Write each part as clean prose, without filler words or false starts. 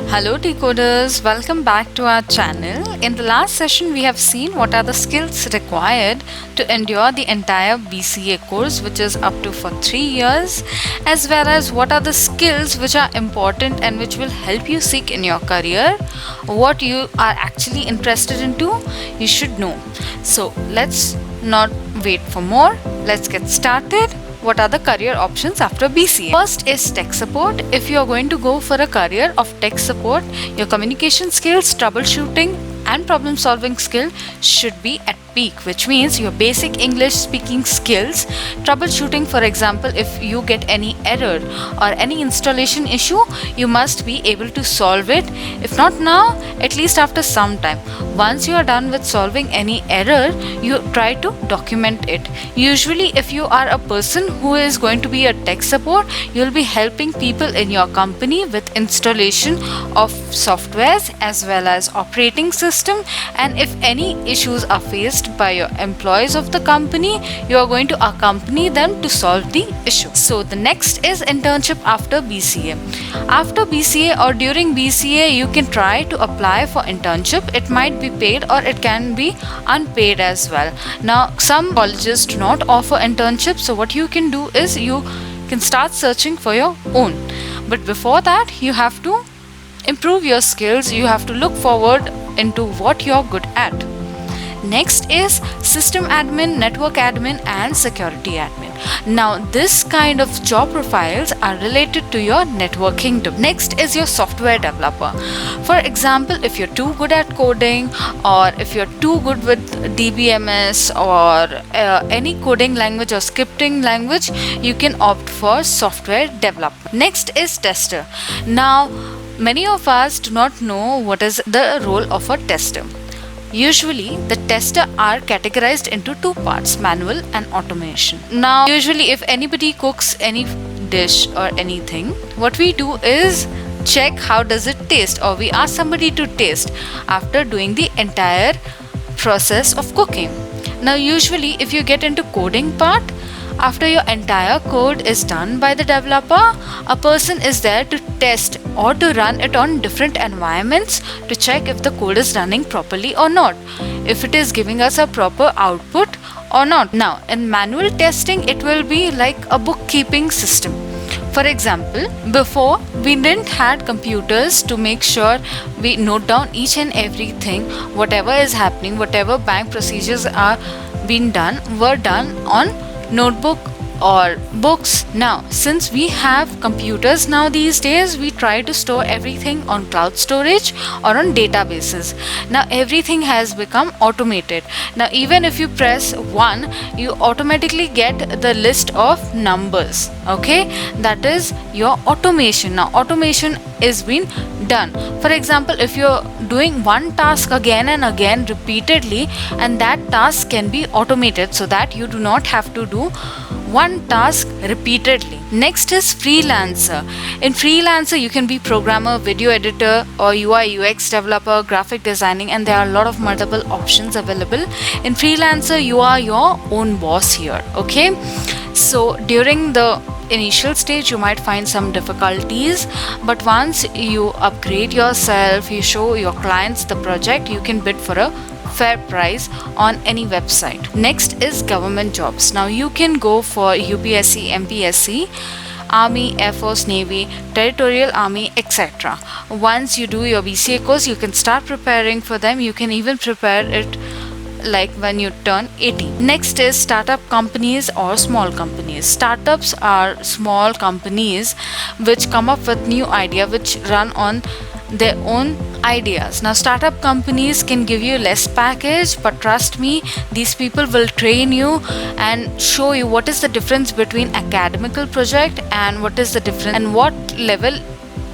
Hello decoders, welcome back to our channel. In the last session we have seen what are the skills required to endure the entire BCA course, which is up to for 3 years, as well as what are the skills which are important and which will help you seek in your career what you are actually interested into. You should know. So let's not wait for more. Let's get started. What are the career options after BCA? First is tech support. If you are going to go for a career of tech support, your communication skills, troubleshooting, and problem solving skill should be at peak, which means your basic English speaking skills, troubleshooting, for example, if you get any error or any installation issue, you must be able to solve it. If not now, at least after some time. Once you are done with solving any error, you try to document it. Usually, if you are a person who is going to be a tech support, you'll be helping people in your company with installation of softwares as well as operating system, and if any issues are faced by your employees of the company, you are going to accompany them to solve the issue. So the next is internship after BCA. After BCA or during BCA, you can try to apply for internship. It might be paid or it can be unpaid as well. Now some colleges do not offer internship, so what you can do is you can start searching for your own. But before that, you have to improve your skills. You have to look forward into what you're good at. Next is system admin, network admin, and security admin. Now this kind of job profiles are related to your networking. Next is your software developer. For example, if you're too good at coding, or if you're too good with DBMS or any coding language or scripting language, you can opt for software development. Next is tester. Now many of us do not know what is the role of a tester. Usually, the tester are categorized into two parts, manual and automation. Now, usually if anybody cooks any dish or anything, what we do is check how does it taste, or we ask somebody to taste after doing the entire process of cooking. Now, usually if you get into coding part, after your entire code is done by the developer, a person is there to test or to run it on different environments to check if the code is running properly or not, if it is giving us a proper output or not. Now, in manual testing, it will be like a bookkeeping system. For example, before we didn't had computers to make sure we note down each and everything, whatever is happening, whatever bank procedures are being done were done on notebook or books. Now, since we have computers now these days, we try to store everything on cloud storage or on databases. Now everything has become automated. Now even if you press 1, you automatically get the list of numbers. Okay, that is your automation. Now automation is being done. For example, if you're doing one task again and again repeatedly, and that task can be automated so that you do not have to do one task repeatedly. Next is freelancer. In freelancer, you can be programmer, video editor, or UI UX developer, graphic designing, and there are a lot of multiple options available. In freelancer, you are your own boss here. Okay, so during the initial stage you might find some difficulties, but once you upgrade yourself, you show your clients the project, you can bid for a fair price on any website. Next is government jobs. Now you can go for UPSC, MPSC, Army, Air Force, Navy, Territorial Army, etc. Once you do your BCA course, you can start preparing for them. You can even prepare it like when you turn 18. Next is startup companies or small companies. Startups are small companies which come up with new idea, which run on their own ideas. Now startup companies can give you less package, but trust me, these people will train you and show you what is the difference between academical project and what is the difference and what level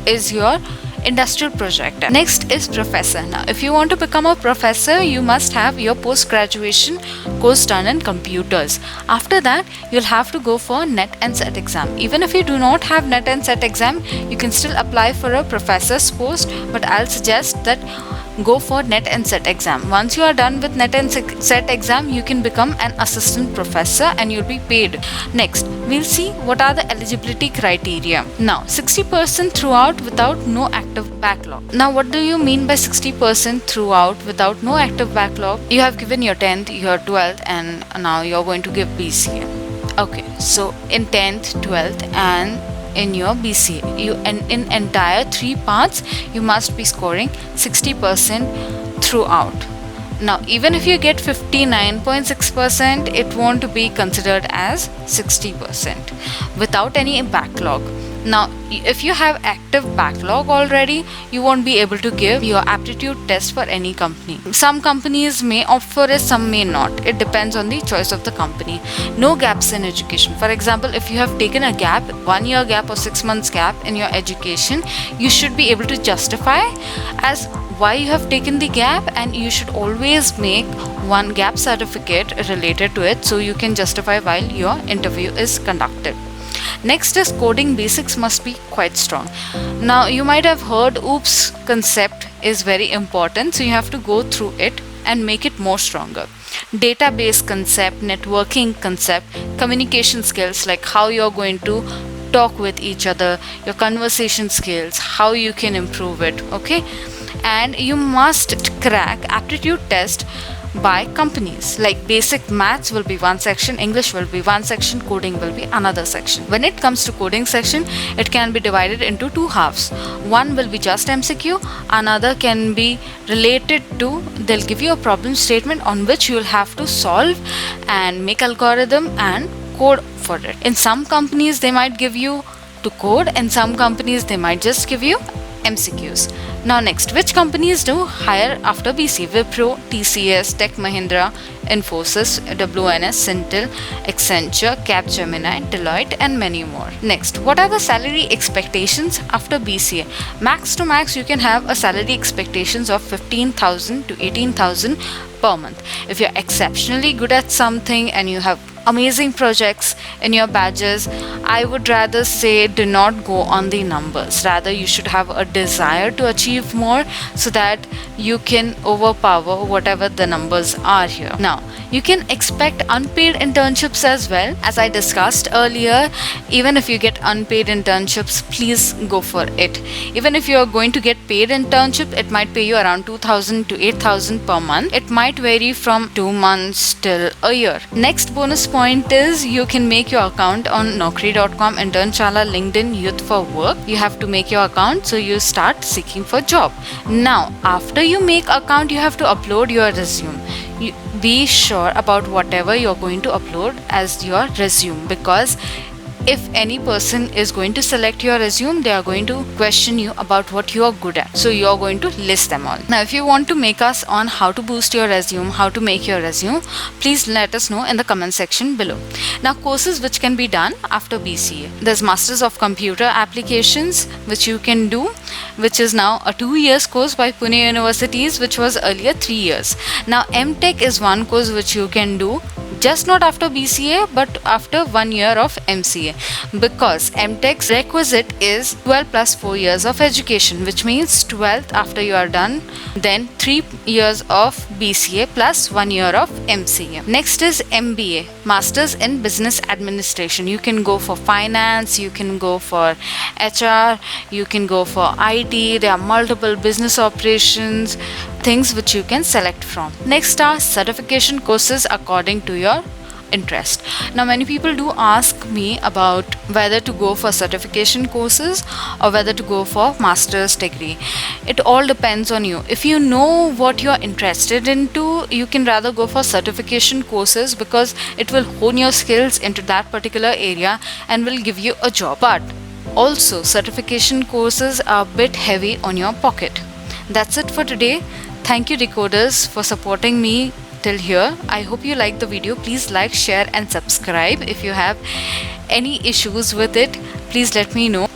is your industrial project. Next is professor. Now if you want to become a professor, you must have your post graduation course done in computers. After that, you'll have to go for NET and SET exam. Even if you do not have NET and SET exam, you can still apply for a professor's post, but I'll suggest that go for NET and SET exam. Once you are done with NET and SET exam, you can become an assistant professor and you'll be paid. Next, we'll see what are the eligibility criteria. Now, 60% throughout without no active backlog. Now, what do you mean by 60% throughout without no active backlog? You have given your 10th, your 12th, and now you're going to give BCA. Okay, so in 10th, 12th, and in your BCA, you in entire 3 parts you must be scoring 60% throughout. Now, even if you get 59.6%, it won't be considered as 60% without any backlog. Now, if you have active backlog already, you won't be able to give your aptitude test for any company. Some companies may opt for it, some may not. It depends on the choice of the company. No gaps in education. For example, if you have taken a gap, 1 year gap or 6 months gap in your education, you should be able to justify as why you have taken the gap, and you should always make one gap certificate related to it so you can justify while your interview is conducted. Next is coding basics must be quite strong. Now, you might have heard OOPS concept is very important, so you have to go through it and make it more stronger. Database concept, networking concept, communication skills like how you're going to talk with each other, your conversation skills, how you can improve it, okay? And you must crack aptitude test by companies. Like basic maths will be one section, English will be one section, coding will be another section. When it comes to coding section, it can be divided into 2 halves. One will be just MCQ, another can be related to, they'll give you a problem statement on which you'll have to solve and make algorithm and code for it. In some companies they might give you to code, and some companies they might just give you MCQs. Now next, which companies do hire after BCA? Wipro, TCS, Tech Mahindra, Infosys, WNS, Syntel, Accenture, Capgemini, Deloitte, and many more. Next, what are the salary expectations after BCA? Max to max, you can have a salary expectations of 15,000 to 18,000 per month. If you're exceptionally good at something and you have amazing projects in your badges, I would rather say do not go on the numbers. Rather, you should have a desire to achieve more so that you can overpower whatever the numbers are here. Now, you can expect unpaid internships as well. As I discussed earlier, even if you get unpaid internships, please go for it. Even if you are going to get paid internship, it might pay you around 2,000 to 8,000 per month. It might vary from 2 months till a year. Next bonus point is you can make your account on Naukri.com, Internshala, LinkedIn, Youth for Work. You have to make your account, so you start seeking for job. Now, after you make account, you have to upload your resume. Be sure about whatever you're going to upload as your resume, because if any person is going to select your resume, they are going to question you about what you are good at. So you are going to list them all. Now, if you want to make us on how to boost your resume, how to make your resume, please let us know in the comment section below. Now, courses which can be done after BCA. There's Masters of Computer Applications, which you can do, which is now a 2 years course by Pune Universities, which was earlier 3 years. Now, MTech is one course which you can do, just not after BCA but after 1 year of MCA, because MTech's requisite is 12 plus 4 years of education, which means 12th after you are done, then 3 years of BCA plus 1 year of MCA. Next is MBA, Masters in Business Administration. You can go for finance, you can go for HR, you can go for IT. There are multiple business operations, things which you can select from. Next are certification courses according to your interest. Now, many people do ask me about whether to go for certification courses or whether to go for master's degree. It all depends on you. If you know what you're interested into, you can rather go for certification courses, because it will hone your skills into that particular area and will give you a job. But also, certification courses are a bit heavy on your pocket. That's it for today. Thank you, Decoders, for supporting me till here. I hope you liked the video. Please like, share and subscribe. If you have any issues with it, please let me know.